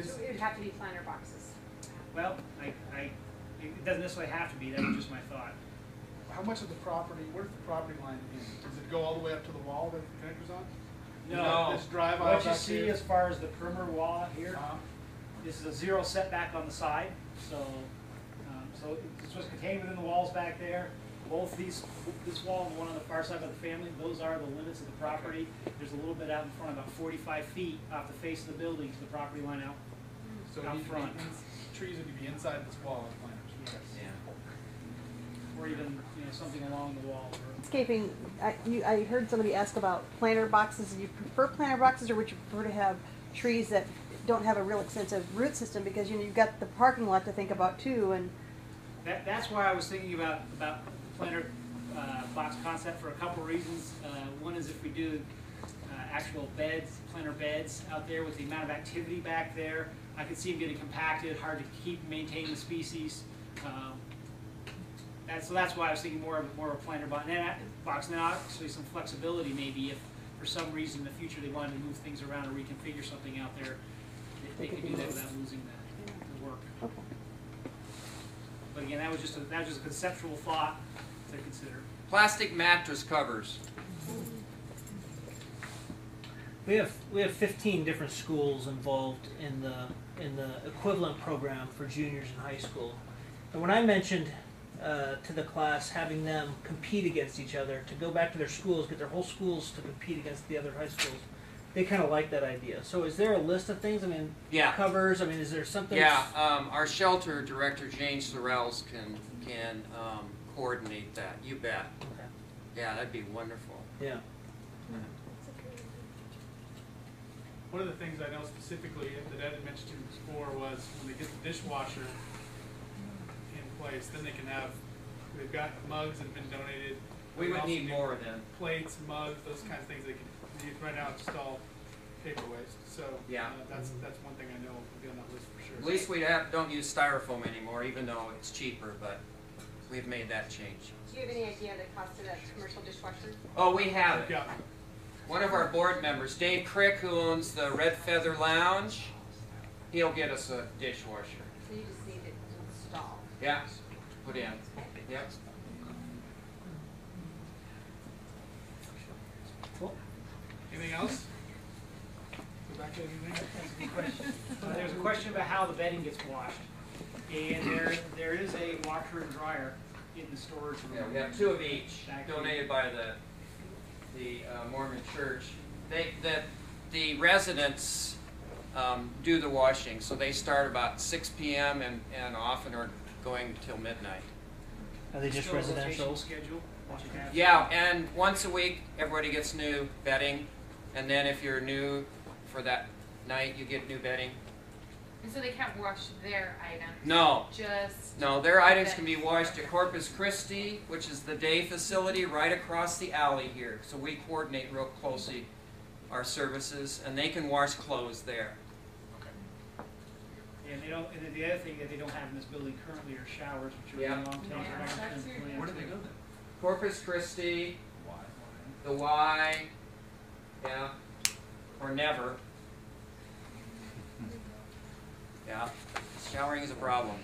So it would have to be planter boxes. Well, it doesn't necessarily have to be. That was just my thought. How much of the property, where's the property line in? Does it go all the way up to the wall that the connector's on? No. This drive What out you back see here? as far as the perimeter wall out here, Uh-huh. this is a zero setback on the side. So, so it's just contained within the walls back there. Both this wall and the one on the far side by the family, those are the limits of the property. There's a little bit out in front, about 45 feet off the face of the building to the property line out. So out front. trees would be inside this wall of planters. Yes. Yeah. Or even something along the wall. Landscaping, I heard somebody ask about planter boxes. Do you prefer planter boxes, or would you prefer to have trees that don't have a real extensive root system? Because you've got the parking lot to think about too. And That's why I was thinking about the planter box concept for a couple of reasons. One is if we do actual beds, planter beds out there with the amount of activity back there, I could see them getting compacted, hard to keep maintaining the species. So that's why I was thinking more of a planter box. And then actually some flexibility maybe if for some reason in the future they wanted to move things around or reconfigure something out there, they could do that without losing the work. okay. Mm-hmm. But again, that was just a conceptual thought to consider. Plastic mattress covers. We have 15 different schools involved in the equivalent program for juniors in high school. And when I mentioned to the class having them compete against each other, to go back to their schools, get their whole schools to compete against the other high schools, they kind of like that idea. So is there a list of things? I mean, Yeah. covers? I mean, is there something? Yeah, our shelter director, Jane Sorrells, can coordinate that. You bet. Okay. Yeah, that'd be wonderful. Yeah. One of the things I know specifically that Ed had mentioned to me before was when they get the dishwasher in place, then they've got mugs that have been donated. We would need more then. Plates, mugs, those kinds of things they can right now install paper waste. So Yeah. that's one thing I know will be on that list for sure. At least we don't use styrofoam anymore, even though it's cheaper, but we've made that change. Do you have any idea the cost of that commercial dishwasher? Oh, we have it. Yeah. One of our board members, Dave Crick, who owns the Red Feather Lounge, he'll get us a dishwasher. So you just need it installed. Yeah, put in. Yep. Cool. Anything else? Go back to anything? That's a good question. There's a question about how the bedding gets washed. And there is a washer and dryer in the storage room. Yeah, we have 2 of each, donated by the Mormon Church. The residents do the washing, so they start about 6 p.m. and often are going till midnight. Are they just Still a residential? rotational schedule that you have? Yeah, and once a week everybody gets new bedding, and then if you're new for that night, you get new bedding. And so they can't wash their items? No. Just... No, their items can be washed at Corpus Christi, which is the day facility right across the alley here. So we coordinate real closely our services, and they can wash clothes there. And they don't. And then the other thing that they don't have in this building currently are showers, which are Yeah. long term. Where do they go then? Corpus Christi, the Y, yeah, or never. Yeah, showering is a problem.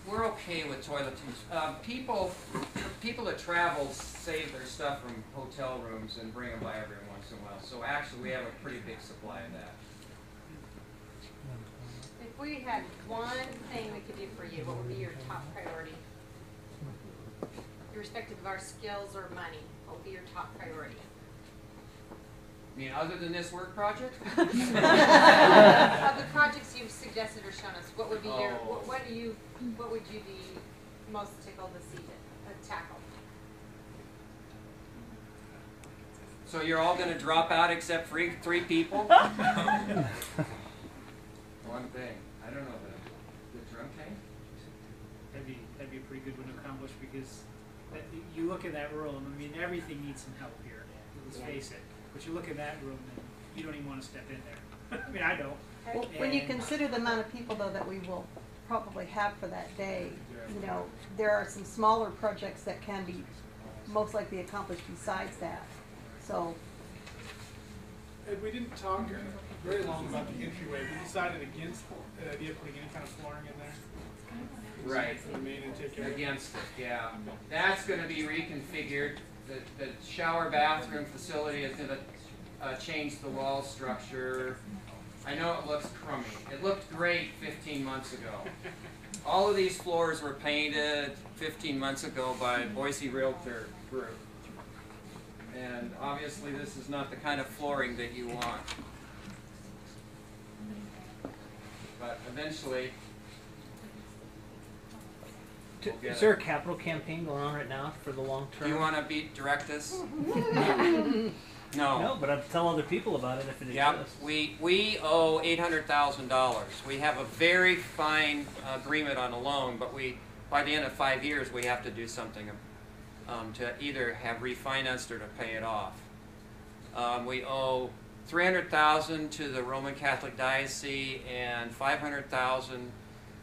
We're okay with toiletries. People that travel save their stuff from hotel rooms and bring them by every once in a while. So actually, we have a pretty big supply of that. If we had one thing we could do for you, what would be your top priority? Irrespective of our skills or money, what would be your top priority? I mean, other than this work project? Of the projects you've suggested or shown us, what would be your, what would you be most tickled to see tackle? So you're all going to drop out except for 3 people? One thing. I don't know, the drum tank? That'd be a pretty good one to accomplish because you look in that room. I mean, everything needs some help here. Let's face it. But you look in that room and you don't even want to step in there. I mean, I don't. Well, when you consider the amount of people, though, that we will probably have for that day, there are some smaller projects that can be most likely accomplish besides that. So, And we didn't talk very long about the entryway. We decided against the idea of putting any kind of flooring in there. Right. For the main and take care of it. Against it, yeah. That's gonna be reconfigured. The shower bathroom facility is gonna change the wall structure. I know it looks crummy. It looked great 15 months ago. All of these floors were painted 15 months ago by Boise Realtor Group. And obviously this is not the kind of flooring that you want. But eventually, we'll get Is there a it. capital campaign going on right now for the long term? Do you want to direct us? No, but I'd tell other people about it if it Yep, exists. we owe $800,000. We have a very fine agreement on a loan, but by the end of 5 years, we have to do something to either have refinanced or to pay it off. We owe $300,000 to the Roman Catholic Diocese and $500,000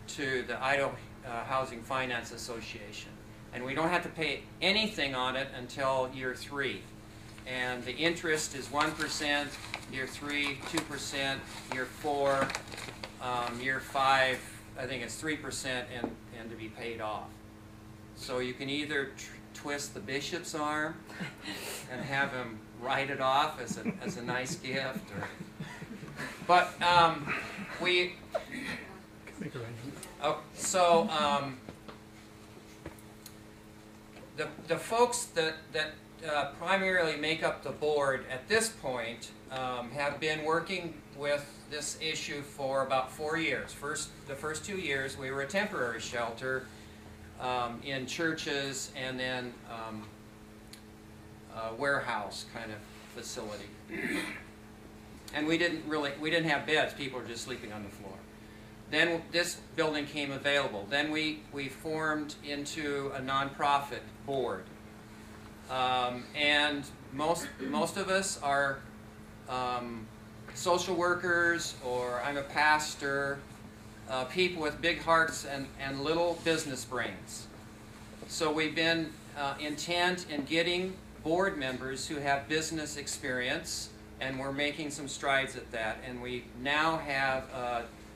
to the Idaho Housing Finance Association. And we don't have to pay anything on it until year 3. And the interest is 1%, year 3, 2%, year 4, year 5, I think it's 3% and to be paid off. So you can either twist the bishop's arm and have him write it off as a nice gift, but the folks that primarily make up the board at this point have been working with this issue for about 4 years. The first 2 years we were a temporary shelter in churches and then a warehouse kind of facility. And we didn't have beds, people were just sleeping on the floor. Then this building came available. Then we formed into a nonprofit board. And most of us are social workers, or I'm a pastor, people with big hearts and little business brains. So we've been intent in getting board members who have business experience, and we're making some strides at that. And we now have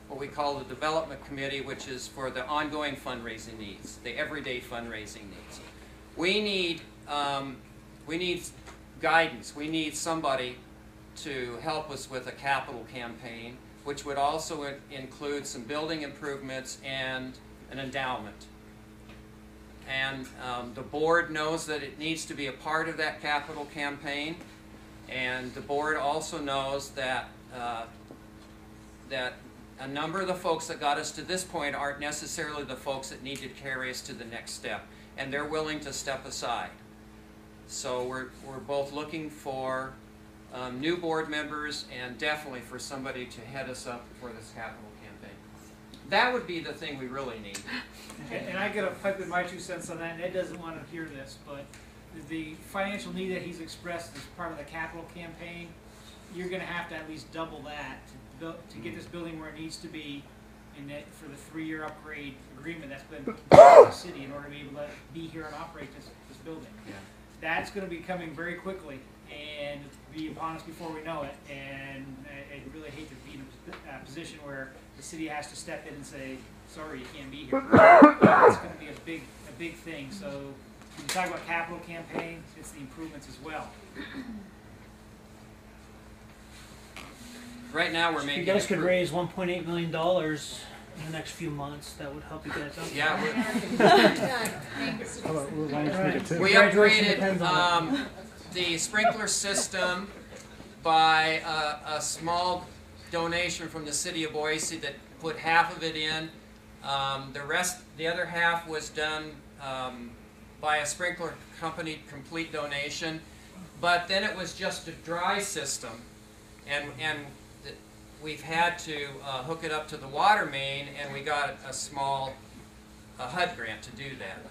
what we call the development committee, which is for the ongoing fundraising needs, the everyday fundraising needs. We need guidance. We need somebody to help us with a capital campaign, which would also include some building improvements and an endowment. And the board knows that it needs to be a part of that capital campaign, and the board also knows that that a number of the folks that got us to this point aren't necessarily the folks that need to carry us to the next step, and they're willing to step aside. So we're both looking for new board members and definitely for somebody to head us up for this capital campaign. That would be the thing we really need. And I gotta pipe in my 2 cents on that, and Ed doesn't want to hear this, but the financial need that he's expressed as part of the capital campaign, you're gonna have to at least double that to get this building where it needs to be, and that for the 3-year upgrade agreement that's been with the city in order to be able to be here and operate this building. Yeah. That's going to be coming very quickly and be upon us before we know it. And I really hate to be in a position where the city has to step in and say, "Sorry, you can't be here." It's going to be a big thing. So when you talk about capital campaign, it's the improvements as well. Right now we're If making. you guys could raise $1.8 million in the next few months, that would help you guys out. Yeah, Thanks. we upgraded the sprinkler system by a small donation from the city of Boise that put half of it in. The other half was done by a sprinkler company, complete donation. But then it was just a dry system, and we've had to hook it up to the water main, and we got a small HUD grant to do that.